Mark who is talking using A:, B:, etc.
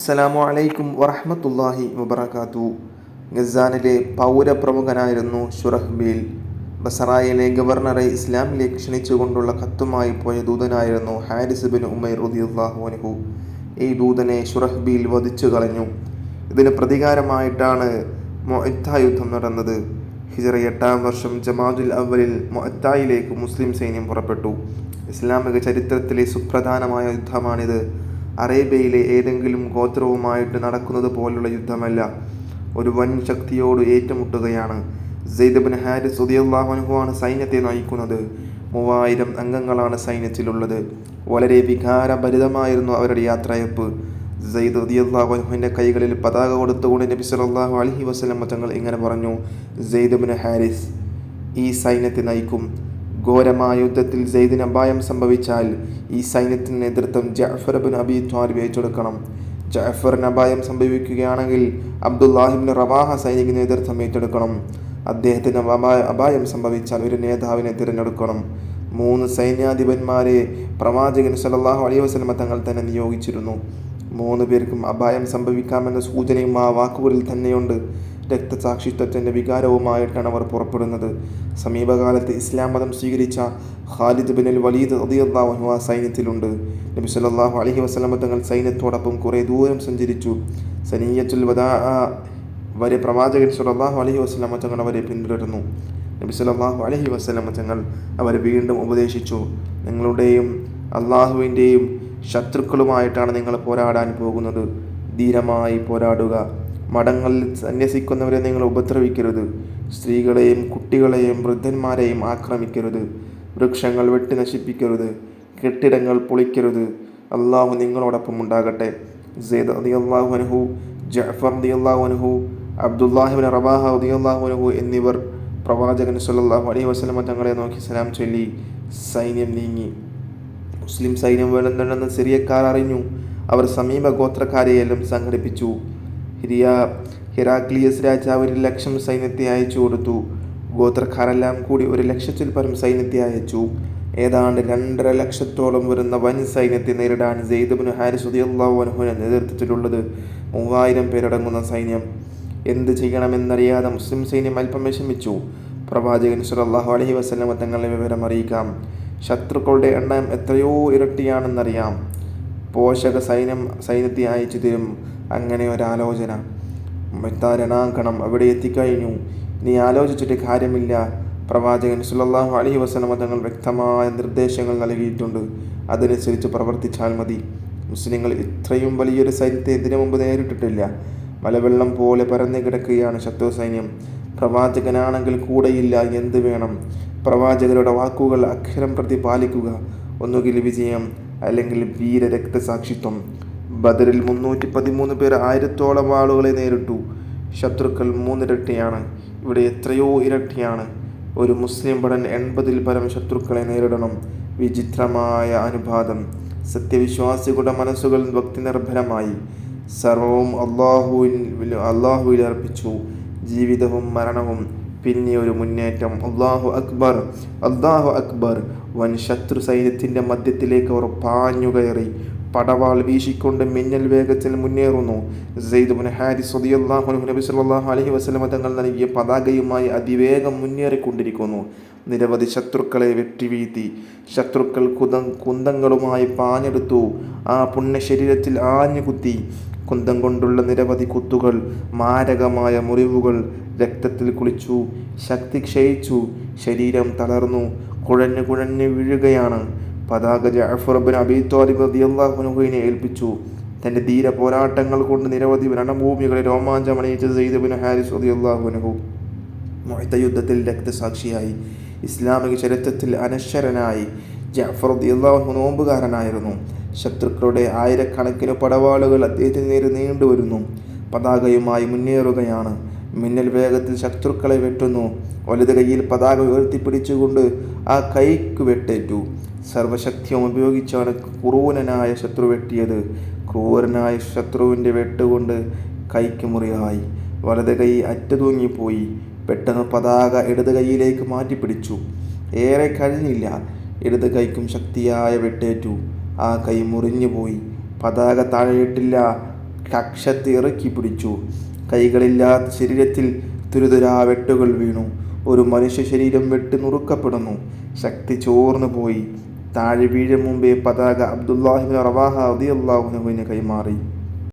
A: അസ്സലാമു അലൈക്കും വറഹ്മത്തുള്ളാഹി വബറകാതുഹു. ഗസാനിലെ പൗരപ്രമുഖനായിരുന്നു ശുറഹ്ബീൽ. ബസറായിലെ ഗവർണറെ ഇസ്ലാമിലേക്ക് ക്ഷണിച്ചുകൊണ്ടുള്ള കത്തുമായി പോയ ദൂതനായിരുന്നു ഹാരിസ് ബിൻ ഉമൈർ റളിയല്ലാഹു അൻഹു. ഈ ദൂതനെ ശുറഹ്ബീൽ വധിച്ചു കളഞ്ഞു. ഇതിന് പ്രതികാരമായിട്ടാണ് മുഅത്ത യുദ്ധം നടന്നത്. ഹിജ്റ 8-ാം വർഷം ജമാദുൽ അവ്വലിൽ മുഅത്തയിലേക്ക് മുസ്ലിം സൈന്യം പുറപ്പെട്ടു. ഇസ്ലാമിക ചരിത്രത്തിലെ സുപ്രധാനമായ യുദ്ധമാണിത്. അറേബ്യയിലെ ഏതെങ്കിലും ഗോത്രവുമായിട്ട് നടക്കുന്നത് പോലുള്ള യുദ്ധമല്ല, ഒരു വൻ ശക്തിയോട് ഏറ്റുമുട്ടുകയാണ്. സെയ്ദ് ബിൻ ഹാരിസ് റളിയല്ലാഹു അൻഹു ആണ് സൈന്യത്തെ നയിക്കുന്നത്. 3000 അംഗങ്ങളാണ് സൈന്യത്തിലുള്ളത്. വളരെ വികാരഭരിതമായിരുന്നു അവരുടെ യാത്രയപ്പ്. സെയ്ദ് റളിയല്ലാഹു അൻഹുവിൻ്റെ കൈകളിൽ പതാക കൊടുത്തുകൊണ്ട് നബി സല്ലല്ലാഹു അലൈഹി വസല്ലം തങ്ങൾ ഇങ്ങനെ പറഞ്ഞു: സെയ്ദ് ബിൻ ഹാരിസ് ഈ സൈന്യത്തെ നയിക്കും. ഘോരമായ യുദ്ധത്തിൽ സെയ്ദിന് അപായം സംഭവിച്ചാൽ ഈ സൈന്യത്തിന് നേതൃത്വം ജഅഫർ ബിൻ അബി ത്വാലിബ് ഏറ്റെടുക്കണം. ജഅഫറിന് അപായം സംഭവിക്കുകയാണെങ്കിൽ അബ്ദുല്ലാഹി ഇബ്നു റവാഹ സൈനിക നേതൃത്വം ഏറ്റെടുക്കണം. അദ്ദേഹത്തിന് അപായം സംഭവിച്ചാൽ ഒരു നേതാവിനെ തിരഞ്ഞെടുക്കണം. 3 സൈന്യാധിപന്മാരെ പ്രവാചകൻ സല്ലല്ലാഹു അലൈഹി വസല്ലം തങ്ങൾ തന്നെ നിയോഗിച്ചിരുന്നു. 3 പേർക്കും അപായം സംഭവിക്കാമെന്ന സൂചനയും ആ വാക്കുകളിൽ തന്നെയുണ്ട്. രക്തസാക്ഷിത്വത്തിൻ്റെ വികാരവുമായിട്ടാണ് അവർ പുറപ്പെടുന്നത്. സമീപകാലത്ത് ഇസ്ലാം മതം സ്വീകരിച്ച ഖാലിദ് ബിൻ വലീദ് റളിയല്ലാഹു അൻഹു ആ സൈന്യത്തിലുണ്ട്. നബി സല്ലല്ലാഹു അലൈഹി വസല്ലം തങ്ങൾ സൈന്യത്തോടൊപ്പം കുറേ ദൂരം സഞ്ചരിച്ചു. സനിയത്തുൽ വദാ വരെ പ്രവാചകൻ സല്ലല്ലാഹു അലൈഹി വസല്ലം തങ്ങൾ അവരെ പിന്തുടർന്നു. നബി സല്ലല്ലാഹു അലൈഹി വസല്ലം തങ്ങൾ അവരെ വീണ്ടും ഉപദേശിച്ചു: നിങ്ങളുടെയും അള്ളാഹുവിൻ്റെയും ശത്രുക്കളുമായിട്ടാണ് നിങ്ങൾ പോരാടാൻ പോകുന്നത്. ധീരമായി പോരാടുക. മഠങ്ങളിൽ സന്യസിക്കുന്നവരെ നിങ്ങൾ ഉപദ്രവിക്കരുത്. സ്ത്രീകളെയും കുട്ടികളെയും വൃദ്ധന്മാരെയും ആക്രമിക്കരുത്. വൃക്ഷങ്ങൾ വെട്ടി നശിപ്പിക്കരുത്. കെട്ടിടങ്ങൾ പൊളിക്കരുത്. അള്ളാഹു നിങ്ങളോടൊപ്പം ഉണ്ടാകട്ടെ. സെയ്ദ് റളിയല്ലാഹു അൻഹു, ജഅഫർ റളിയല്ലാഹു അൻഹു, അബ്ദുല്ലാഹി ഇബ്നു റവാഹ റളിയല്ലാഹു അൻഹു എന്നിവർ പ്രവാചകൻ സല്ലല്ലാഹു അലൈഹി വസല്ലം തങ്ങളെ നോക്കി സലാം ചൊല്ലി സൈന്യം നീങ്ങി. മുസ്ലിം സൈന്യം വരുന്നുണ്ടെന്ന് സിറിയക്കാർ അറിഞ്ഞു. അവർ സമീപ ഗോത്രക്കാരെയെല്ലാം സംഘടിപ്പിച്ചു. ഹെറാക്ലിയസ് രാജാവ് 1,00,000 സൈന്യത്തെ അയച്ചു കൊടുത്തു. ഗോത്രക്കാരെല്ലാം കൂടി 1,00,000-ൽ പരം സൈന്യത്തെ അയച്ചു. ഏതാണ്ട് 2.5 ലക്ഷത്തോളം വരുന്ന വൻ സൈന്യത്തെ നേരിടാൻ സെയ്ദ് ബിൻ ഹാരിസ് റളിയല്ലാഹു അൻഹുവിൻ്റെ നേതൃത്വത്തിലുള്ളത് 3000 പേരടങ്ങുന്ന സൈന്യം. എന്ത് ചെയ്യണമെന്നറിയാതെ മുസ്ലിം സൈന്യം അല്പം വിഷമിച്ചു. പ്രവാചകൻ സല്ലല്ലാഹു അലൈഹി വസല്ലം തങ്ങളെ വിവരം അറിയിക്കാം. ശത്രുക്കളുടെ എണ്ണം എത്രയോ ഇരട്ടിയാണെന്നറിയാം. പോഷക സൈന്യത്തെ അയച്ചു തരും. അങ്ങനെ ഒരാലോചന. രണാങ്കണം അവിടെ എത്തിക്കഴിഞ്ഞു. നീ ആലോചിച്ചിട്ട് കാര്യമില്ല. പ്രവാചകൻ സല്ലല്ലാഹു അലൈഹി വസല്ലം തങ്ങൾ വ്യക്തമായ നിർദ്ദേശങ്ങൾ നൽകിയിട്ടുണ്ട്. അതനുസരിച്ച് പ്രവർത്തിച്ചാൽ മതി. മുസ്ലിങ്ങൾ ഇത്രയും വലിയൊരു സൈന്യത്തെ ഇതിനു മുമ്പ് നേരിട്ടിട്ടില്ല. മലവെള്ളം പോലെ പരന്നു കിടക്കുകയാണ് ശത്രു സൈന്യം. പ്രവാചകനാണെങ്കിൽ കൂടെയില്ല. എന്ത് വേണം? പ്രവാചകരുടെ വാക്കുകൾ അക്ഷരം പ്രതി പാലിക്കുക. ഒന്നുകിൽ വിജയം, അല്ലെങ്കിൽ വീര രക്തസാക്ഷിത്വം. ബദറിൽ 313 പേർ 1000-ഓളം ആളുകളെ നേരിട്ടു. ശത്രുക്കൾ 3 ഇരട്ടിയാണ്. ഇവിടെ എത്രയോ ഇരട്ടിയാണ്. ഒരു മുസ്ലിം ഭടൻ 80-ൽ പരം ശത്രുക്കളെ നേരിടണം. വിചിത്രമായ അനുപാതം. സത്യവിശ്വാസികളുടെ മനസ്സുകൾ ഭക്തി നിർഭരമായി. സർവവും അള്ളാഹുവിൽ അർപ്പിച്ചു. ജീവിതവും മരണവും. പിന്നെ ഒരു മുന്നേറ്റം. അല്ലാഹു അക്ബർ, അല്ലാഹു അക്ബർ. വൻ ശത്രു സൈന്യത്തിൻ്റെ മധ്യത്തിലേക്ക് അവർ പാഞ്ഞു കയറി. പടവാൾ വീശിക്കൊണ്ട് മിന്നൽ വേഗത്തിൽ മുന്നേറുന്നു. സെയ്ദ് ബിൻ ഹാരിസ് റളിയല്ലാഹു അൻഹു നബി സല്ലല്ലാഹു അലൈഹി വസല്ലം തങ്ങൾ നൽകിയ പതാകയുമായി അതിവേഗം മുന്നേറിക്കൊണ്ടിരിക്കുന്നു. നിരവധി ശത്രുക്കളെ വെട്ടിവീഴ്ത്തി. ശത്രുക്കൾ കുന്തങ്ങളുമായി പാഞ്ഞെടുത്തു. ആ പുണ്യ ശരീരത്തിൽ ആഞ്ഞുകുത്തി. കുന്തം കൊണ്ടുള്ള നിരവധി കുത്തുകൾ, മാരകമായ മുറിവുകൾ. രക്തത്തിൽ കുളിച്ചു. ശക്തി ക്ഷയിച്ചു. ശരീരം തളർന്നു. കുഴഞ്ഞു വീഴുകയാണ്. പതാക ജഅഫർ ബിൻ അബി ത്വാലിബ് റളിയല്ലാഹു അൻഹുവിനെ ഏൽപ്പിച്ചു. തൻ്റെ ധീര പോരാട്ടങ്ങൾ കൊണ്ട് നിരവധി രണഭൂമികളെ രോമാഞ്ചമണിയിച്ച സെയ്ദ് ബിൻ ഹാരിസ് റളിയല്ലാഹു അൻഹു മുഅത്ത യുദ്ധത്തിൽ രക്തസാക്ഷിയായി. ഇസ്ലാമിക ചരിത്രത്തിൽ അനശ്വരനായി. ജഅഫർ റളിയല്ലാഹു അൻഹു നോമ്പുകാരനായിരുന്നു. ശത്രുക്കളുടെ ആയിരക്കണക്കിന് പടവാളുകൾ അദ്ദേഹത്തിന് നേരെ നീണ്ടുവരുന്നു. പതാകയുമായി മുന്നേറുകയാണ്. മിന്നൽ വേഗത്തിൽ ശത്രുക്കളെ വെട്ടുന്നു. വലത് കൈയിൽ പതാക ഉയർത്തിപ്പിടിച്ചുകൊണ്ട് ആ കൈക്ക് വെട്ടേറ്റു. സർവശക്തിയും ഉപയോഗിച്ചാണ് ക്രൂരനായ ശത്രു വെട്ടിയത്. ക്രൂരനായ ശത്രുവിൻ്റെ വെട്ടുകൊണ്ട് കൈക്ക് മുറിയായി. വലത് കൈ അറ്റുതൂങ്ങിപ്പോയി. പെട്ടെന്ന് പതാക ഇടത് കൈയിലേക്ക് മാറ്റിപ്പിടിച്ചു. ഏറെ കഴിഞ്ഞില്ല. ഇടത് കൈക്കും ശക്തിയായ വെട്ടേറ്റു. ആ കൈ മുറിഞ്ഞുപോയി. പതാക താഴെയിട്ടില്ല. കക്ഷത്ത് ഇറക്കി പിടിച്ചു. കൈകളില്ലാത്ത ശരീരത്തിൽ തുരുതുരാ വെട്ടുകൾ വീണു. ഒരു മനുഷ്യ ശരീരം വെട്ടി നുറുക്കപ്പെടുന്നു. ശക്തി ചോർന്നു പോയി. താഴെ വീഴും മുമ്പേ പതാക അബ്ദുല്ലാഹി ഇബ്നു റവാഹ റളിയല്ലാഹു അൻഹുവിന് കൈമാറി.